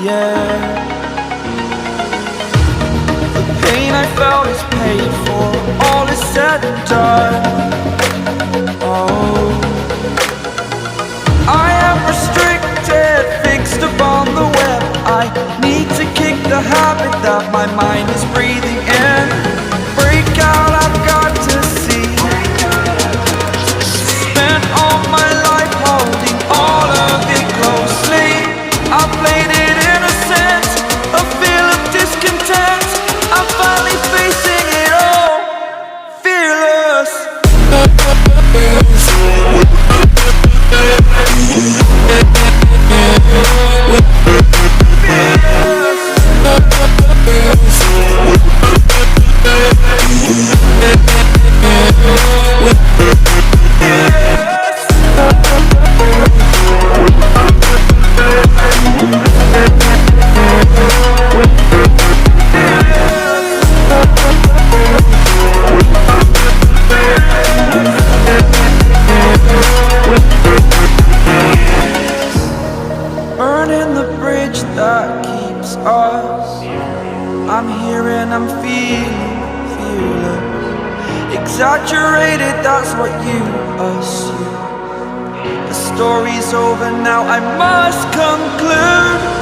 yeah. The pain I felt is paid for, all is said and done. Oh, I am restricted, fixed upon the web. I need to kick the habit that my mind is breathing in. Break out, I've got to see. Spent all my life holding all of it closely. I played it innocent, a feel of discontent. I'm finally facing it all, fearless. Burning the bridge that keeps us. I'm here and I'm feeling fearless. Exaggerated, that's what you assume. The story's over now, I must conclude.